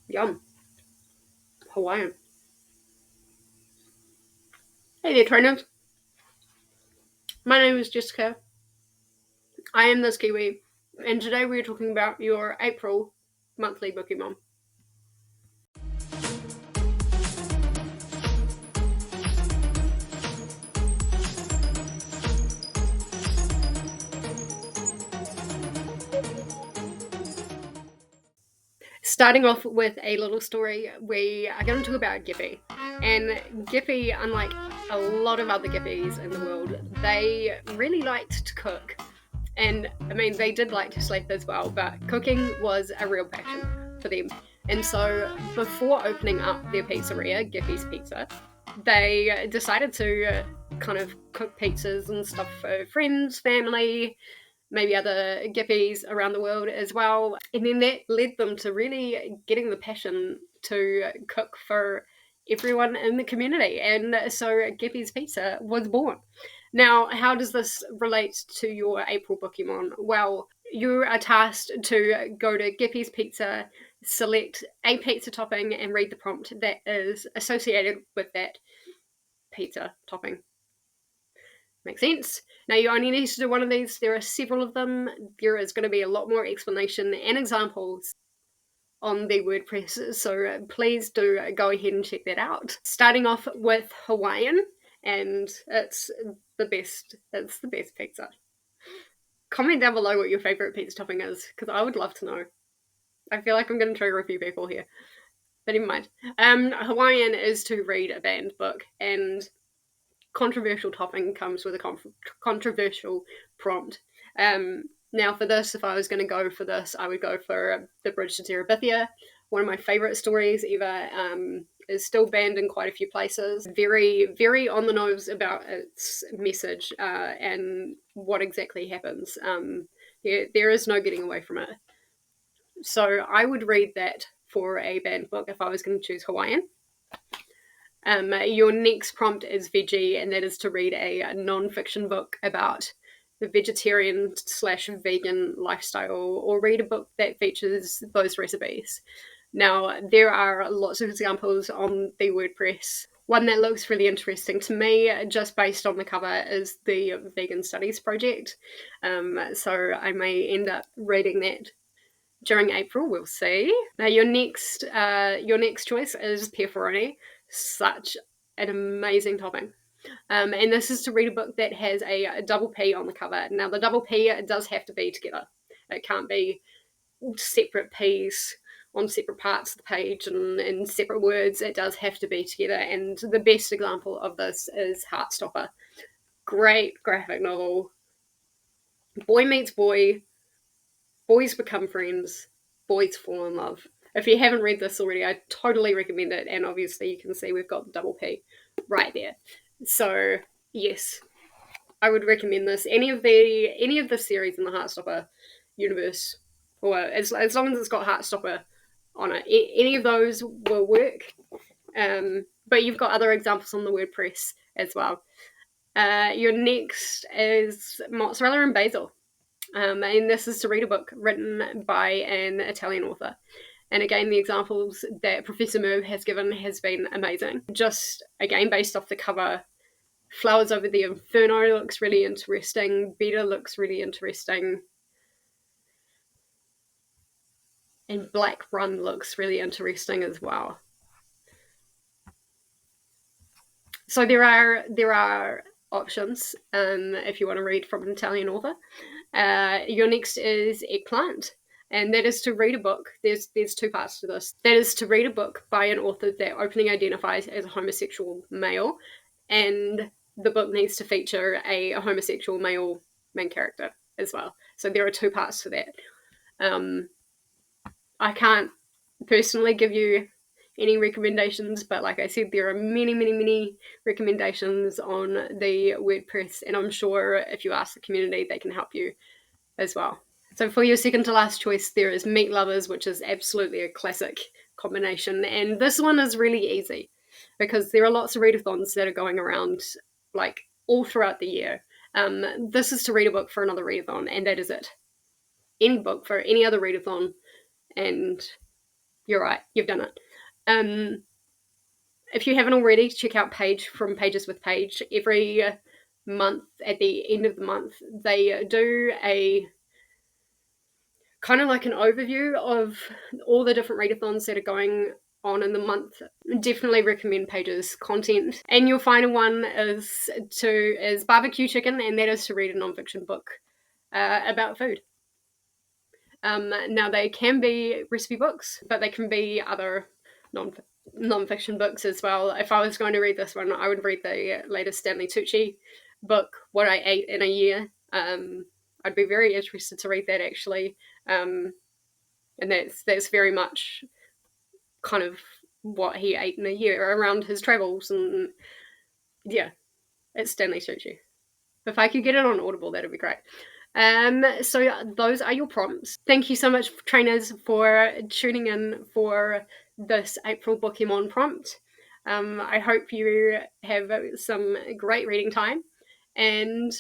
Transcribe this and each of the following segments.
Yum. Hawaiian. Hey there, trainers. My name is Jessica. I am ThisKiwi, and today we're talking about your April monthly Bookemon. Starting off with a little story, we are going to talk about Gippy. And Gippy, unlike a lot of other Gippies in the world, they really liked to cook. And I mean, they did like to sleep as well, but cooking was a real passion for them. And so before opening up their pizzeria, Gippy's Pizza, they decided to kind of cook pizzas and stuff for friends, family, maybe other Gippies around the world as well. And then that led them to really getting the passion to cook for everyone in the community. And so Gippy's Pizza was born. Now, how does this relate to your April Bookemon? Well, you are tasked to go to Gippy's Pizza, select a pizza topping, and read the prompt that is associated with that pizza topping. Makes sense? Now, you only need to do one of these. There are several of them. There is going to be a lot more explanation and examples on the WordPress, so please do go ahead and check that out. Starting off with Hawaiian, and it's the best pizza. Comment down below what your favorite pizza topping is, because I would love to know. I feel like I'm going to trigger a few people here, but never mind. Hawaiian is to read a banned book, and controversial topping comes with a controversial prompt. Now, for this, if I was going to go for this, I would go for The Bridge to Terabithia. One of my favourite stories ever. Is still banned in quite a few places. Very, very on the nose about its message and what exactly happens. There is no getting away from it. So I would read that for a banned book if I was going to choose Hawaiian. Your next prompt is veggie, and that is to read a non-fiction book about the vegetarian/vegan lifestyle, or read a book that features those recipes. Now, there are lots of examples on the WordPress. One that looks really interesting to me, just based on the cover, is the Vegan Studies Project. So I may end up reading that during April. We'll see. Now, your next choice is pepperoni. Such an amazing topping. And this is to read a book that has a double P on the cover. Now, the double P does have to be together. It can't be separate P's on separate parts of the page and in separate words. It does have to be together. And the best example of this is Heartstopper. Great graphic novel. Boy meets boy. Boys become friends. Boys fall in love. If you haven't read this already, I totally recommend it. And obviously you can see we've got the double P right there. So yes, I would recommend this. Any of the series in the Heartstopper universe, or as long as it's got Heartstopper on it, any of those will work. But you've got other examples on the WordPress as well. Your next is Mozzarella and Basil. And this is to read a book written by an Italian author. And again, the examples that Professor Merb has given has been amazing. Just, again, based off the cover, Flowers Over the Inferno looks really interesting. Beta looks really interesting. And Black Run looks really interesting as well. So there are options if you want to read from an Italian author. Your next is Eggplant. And that is to read a book. There's two parts to this. That is to read a book by an author that openly identifies as a homosexual male, and the book needs to feature a homosexual male main character as well. So there are two parts to that. I can't personally give you any recommendations, but like I said, there are many, many, many recommendations on the WordPress, and I'm sure if you ask the community, they can help you as well. So for your second to last choice, there is Meat Lovers, which is absolutely a classic combination. And this one is really easy because there are lots of readathons that are going around like all throughout the year. This is to read a book for another readathon, and that is it. Any book for any other readathon, and You're right. You've done it. If you haven't already, check out Page from Pages with Page. Every month, at the end of the month, they do a kind of like an overview of all the different readathons that are going on in the month. Definitely recommend Pages content. And your final one is Barbecue Chicken, and that is to read a nonfiction book about food. Now they can be recipe books, but they can be other non-fiction books as well. If I was going to read this one, I would read the latest Stanley Tucci book, What I Ate in a Year. I'd be very interested to read that actually, and that's very much kind of what he ate in a year around his travels, and yeah, it's Stanley Tucci. If I could get it on Audible, that'd be great. So those are your prompts. Thank you so much, trainers, for tuning in for this April Bookemon prompt. I hope you have some great reading time, and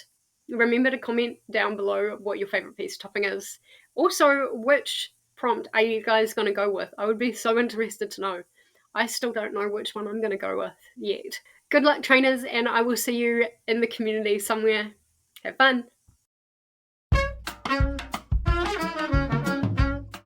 remember to comment down below what your favorite piece topping is. Also, which prompt are you guys going to go with? I would be so interested to know. I still don't know which one I'm going to go with yet. Good luck, trainers, and I will see you in the community somewhere. Have fun.